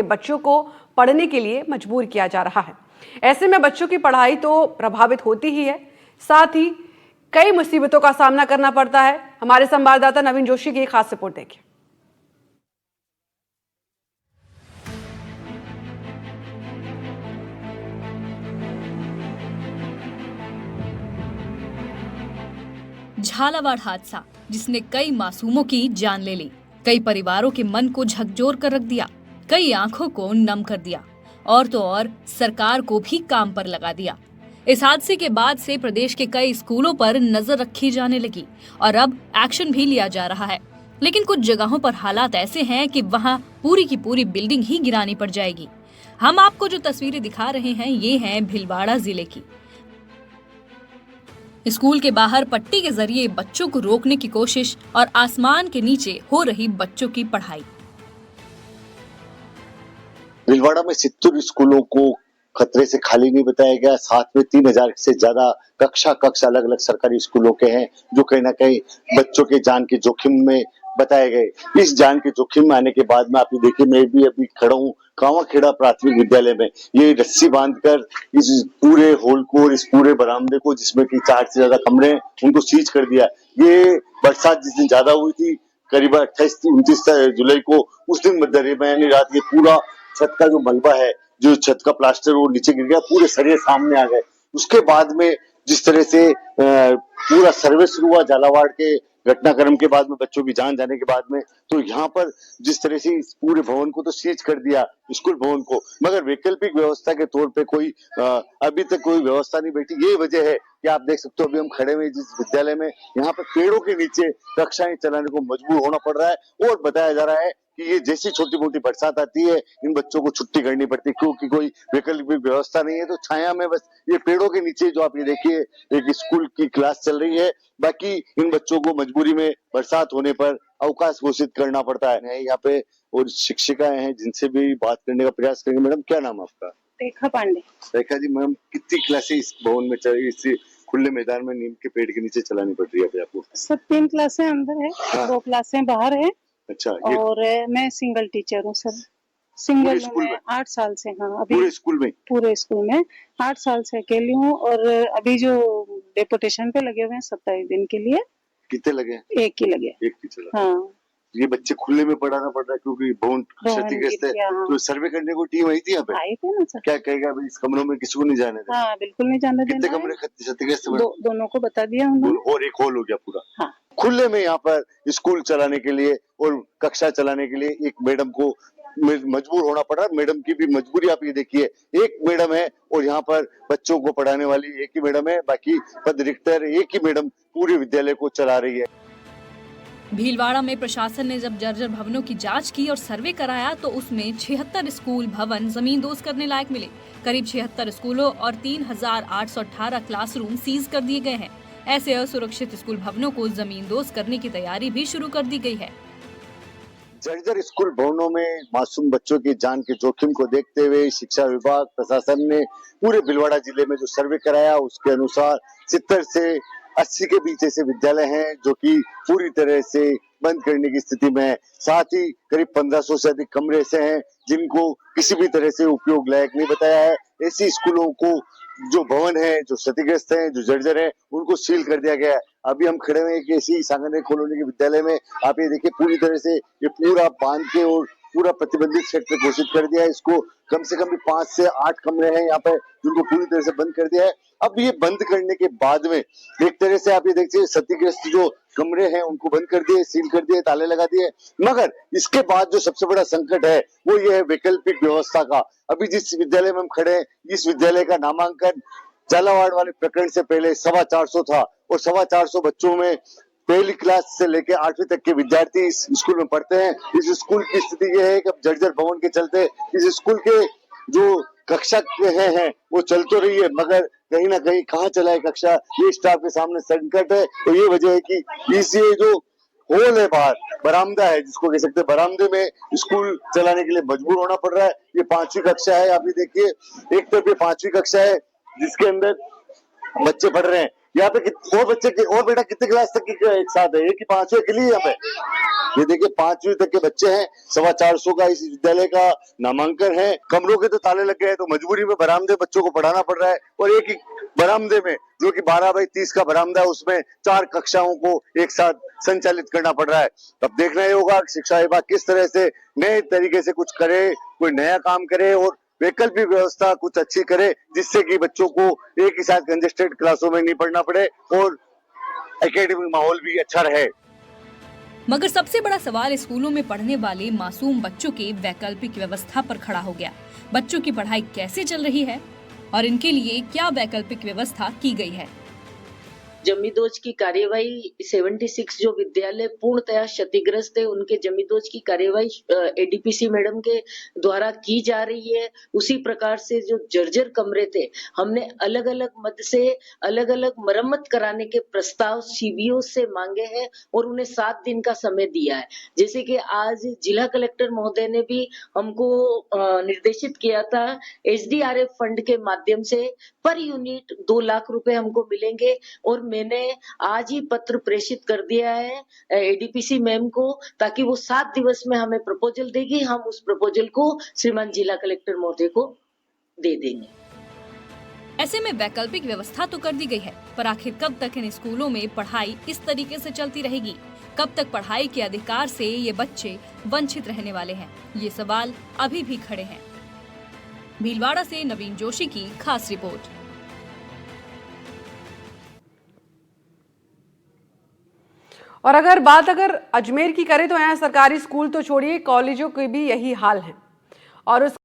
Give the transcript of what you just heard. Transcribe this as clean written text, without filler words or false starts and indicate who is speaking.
Speaker 1: बच्चों को पढ़ने के लिए मजबूर किया जा रहा है। ऐसे में बच्चों की पढ़ाई तो प्रभावित होती ही है, साथ ही कई मुसीबतों का सामना करना पड़ता है। हमारे संवाददाता नवीन जोशी की एक खास रिपोर्ट देखिए।
Speaker 2: झालावाड़ हादसा जिसने कई मासूमों की जान ले ली, कई परिवारों के मन को झकझोर कर रख दिया, कई आंखों को नम कर दिया और तो और सरकार को भी काम पर लगा दिया। इस हादसे के बाद से प्रदेश के कई स्कूलों पर नजर रखी जाने लगी और अब एक्शन भी लिया जा रहा है। लेकिन कुछ जगहों पर हालात ऐसे हैं कि वहां पूरी की पूरी बिल्डिंग ही गिरानी पड़ जाएगी। हम आपको जो तस्वीरें दिखा रहे हैं ये हैं भीलवाड़ा जिले की। स्कूल के बाहर पट्टी के जरिए बच्चों को रोकने की कोशिश और आसमान के नीचे हो रही बच्चों की पढ़ाई।
Speaker 3: भीलवाड़ा में 70 स्कूलों को खतरे से खाली नहीं बताया गया। साथ में 3000 से ज्यादा कक्ष अलग अलग सरकारी स्कूलों के हैं जो कहीं ना कहीं बच्चों के जान के जोखिम में बताए गए। इस जान के जोखिम में आने के बाद में आप देखिए, मैं भी अभी खड़ा हूँ कांवाखेड़ा प्राथमिक विद्यालय में। ये रस्सी बांधकर इस पूरे हॉल को और इस पूरे बरामदे को, जिसमें कि 4 से ज्यादा कमरे हैं, उनको सीज कर दिया। ये बरसात जिस दिन ज्यादा हुई थी, करीब 28-29 जुलाई को, उस दिन मध्यरात्रि में यानी रात, ये पूरा छत का जो मलबा है, जो छत का प्लास्टर वो नीचे गिर गया, पूरे सरिये सामने आ गए। उसके बाद में जिस तरह से पूरा सर्वे शुरू हुआ झालावाड़ के घटनाक्रम के बाद में, बच्चों की जान जाने के बाद में, तो यहाँ पर जिस तरह से इस पूरे भवन को तो सीज कर दिया, स्कूल भवन को, मगर वैकल्पिक व्यवस्था के तौर पे कोई अभी तक कोई व्यवस्था नहीं बैठी। ये वजह है कि आप देख सकते हो अभी हम खड़े हुए जिस विद्यालय में, यहाँ पर पेड़ों के नीचे कक्षाएं चलाने को मजबूर होना पड़ रहा है और बताया जा रहा है कि ये जैसी छोटी मोटी बरसात आती है, इन बच्चों को छुट्टी करनी पड़ती है क्योंकि कोई वैकल्पिक व्यवस्था नहीं है। तो छाया में बस ये पेड़ों के नीचे जो आप ये देखिए एक स्कूल की क्लास चल रही है, बाकी इन बच्चों को मजबूरी में बरसात होने पर अवकाश घोषित करना पड़ता है। यहाँ पे और शिक्षिकाएं हैं जिनसे भी बात करने का प्रयास करेंगे। मैडम, क्या नाम आपका?
Speaker 4: रेखा पांडे।
Speaker 3: रेखा जी, मैम कितनी क्लासें इस भवन में चल रही है, इस खुले मैदान में नीम के पेड़ के नीचे चलानी पड़ रही है आपको?
Speaker 4: सब 3 क्लासें अंदर है,
Speaker 3: हाँ।
Speaker 4: 2 क्लासें बाहर है।
Speaker 3: अच्छा,
Speaker 4: और मैं सिंगल टीचर हूँ सर। सिंगल में 8 साल से। हाँ, अभी पूरे स्कूल में 8 साल से अकेली हूँ। और अभी जो डेपुटेशन पे लगे हुए हैं 27 दिन के लिए।
Speaker 3: कितने लगे? एक
Speaker 4: ही लगे।
Speaker 3: एक टीचर।
Speaker 4: हाँ,
Speaker 3: ये बच्चे खुले में पढ़ाना पड़ रहा है क्योंकि भवन क्षतिग्रस्त है।
Speaker 4: हाँ।
Speaker 3: तो सर्वे करने को टीम आई थी यहाँ पे?
Speaker 4: आई थी ना सर।
Speaker 3: क्या कहेगा इस कमरों में किसी को नहीं जाने देना?
Speaker 4: हाँ, बिल्कुल नहीं जाने देना।
Speaker 3: कितने कमरे क्षतिग्रस्त?
Speaker 4: दोनों को बता दिया उन्होंने।
Speaker 3: और एक हॉल हो गया पूरा।
Speaker 4: हाँ।
Speaker 3: खुले में यहाँ पर स्कूल चलाने के लिए और कक्षा चलाने के लिए एक मैडम को मजबूर होना पड़ रहा है। मैडम की भी मजबूरी आप ये देखिए, एक मैडम है और यहाँ पर बच्चों को पढ़ाने वाली एक ही मैडम है, बाकी पद रिक्त है। एक ही मैडम पूरे विद्यालय को चला रही है।
Speaker 2: भीलवाड़ा में प्रशासन ने जब जर्जर भवनों की जांच की और सर्वे कराया तो उसमें 76 स्कूल भवन जमींदोज करने लायक मिले। करीब 76 स्कूलों और 3818 क्लासरूम सीज कर दिए गए हैं। ऐसे असुरक्षित स्कूल भवनों को जमींदोज करने की तैयारी भी शुरू कर दी गई है।
Speaker 3: जर्जर स्कूल भवनों में मासूम बच्चों की जान के जोखिम को देखते हुए शिक्षा विभाग प्रशासन ने पूरे भीलवाड़ा जिले में जो सर्वे कराया, उसके अनुसार 70 से 80 के बीच ऐसे विद्यालय हैं जो कि पूरी तरह से बंद करने की स्थिति में है। साथ ही करीब 1500 से अधिक कमरे ऐसे हैं जिनको किसी भी तरह से उपयोग लायक नहीं बताया है। ऐसी स्कूलों को जो भवन है, जो क्षतिग्रस्त है, जो जर्जर है, उनको सील कर दिया गया है। अभी हम खड़े हुए हैं ऐसी सांगनेर कॉलोनी के विद्यालय में। आप ये देखिए पूरी तरह से ये पूरा बांध के और पूरा प्रतिबंधित क्षेत्र घोषित कर दिया है। इसको कम से कम 5 से 8 कमरे हैं यहाँ पे जिनको पूरी तरह से बंद कर दिया है। अब ये बंद करने के बाद में एक तरह से आप ये देखिए क्षतिग्रस्त जो कमरे हैं उनको बंद कर दिए, सील कर दिए, ताले लगा दिए। मगर इसके बाद जो सबसे बड़ा संकट है वो ये है वैकल्पिक व्यवस्था का। अभी जिस विद्यालय में हम खड़े हैं, इस विद्यालय का नामांकन झालावाड़ वाले प्रकरण से पहले 425 था और 425 बच्चों में पहली क्लास से लेकर 8वीं तक के विद्यार्थी इस स्कूल में पढ़ते हैं। इस स्कूल की स्थिति यह है कि अब जर्जर भवन के चलते इस स्कूल के जो कक्षा हैं वो चल तो रही है, मगर कहीं ना कहीं कहाँ चला है कक्षा, ये स्टाफ के सामने संकट है। तो ये वजह है कि इसे जो हॉल है बाहर, बरामदा है जिसको कह सकते हैं, बरामदे में स्कूल चलाने के लिए मजबूर होना पड़ रहा है। ये 5वीं कक्षा है, आप ये देखिए, एक तरफ ये 5वीं कक्षा है जिसके अंदर बच्चे पढ़ रहे हैं, यहाँ पे और बच्चे के और बेटा कितने क्लास तक की एक साथ है? एक ही 5वीं के लिए यहाँ पे? ये देखिए 5वीं तक के बच्चे हैं। 425 का इस विद्यालय का नामांकन है। कमरों के तो ताले लग गए हैं, तो मजबूरी में बरामदे बच्चों को पढ़ाना पड़ रहा है। और एक ही बरामदे में, जो कि 12x30 का बरामदा है, उसमें 4 कक्षाओं को एक साथ संचालित करना पड़ रहा है। अब देखना ही होगा शिक्षा विभाग किस तरह से नए तरीके से कुछ करे, कोई नया काम करे और वैकल्पिक व्यवस्था कुछ अच्छी करे, जिससे कि बच्चों को एक ही साथ कंजेस्टेड क्लासों में नहीं पढ़ना पड़े और एकेडमिक माहौल भी अच्छा रहे।
Speaker 2: मगर सबसे बड़ा सवाल स्कूलों में पढ़ने वाले मासूम बच्चों की वैकल्पिक व्यवस्था पर खड़ा हो गया। बच्चों की पढ़ाई कैसे चल रही है और इनके लिए क्या वैकल्पिक व्यवस्था की गई है?
Speaker 5: जमींदोज की कार्यवाही 76 जो विद्यालय पूर्णतया क्षतिग्रस्त है, उनके जमींदोज की कार्यवाही एडीपीसी मैडम के द्वारा की जा रही है। उसी प्रकार से जो जर्जर कमरे थे, हमने अलग अलग मद से अलग अलग मरम्मत कराने के प्रस्ताव सीबीओ से मांगे हैं और उन्हें 7 दिन का समय दिया है। जैसे कि आज जिला कलेक्टर महोदय ने भी हमको निर्देशित किया था, एसडीआरएफ फंड के माध्यम से पर यूनिट 2 लाख रुपए हमको मिलेंगे और मैंने आज ही पत्र प्रेषित कर दिया है एडीपीसी मैम को, ताकि वो 7 दिवस में हमें प्रपोजल देगी। हम उस प्रपोजल को श्रीमान जिला कलेक्टर महोदय को दे देंगे।
Speaker 2: ऐसे में वैकल्पिक व्यवस्था तो कर दी गई है, पर आखिर कब तक इन स्कूलों में पढ़ाई इस तरीके से चलती रहेगी? कब तक पढ़ाई के अधिकार से ये बच्चे वंचित रहने वाले हैं? ये सवाल अभी भी खड़े हैं। भीलवाड़ा से नवीन जोशी की खास रिपोर्ट।
Speaker 1: और अगर अजमेर की करें तो यहाँ सरकारी स्कूल तो छोड़िए, कॉलेजों के भी यही हाल है। और उस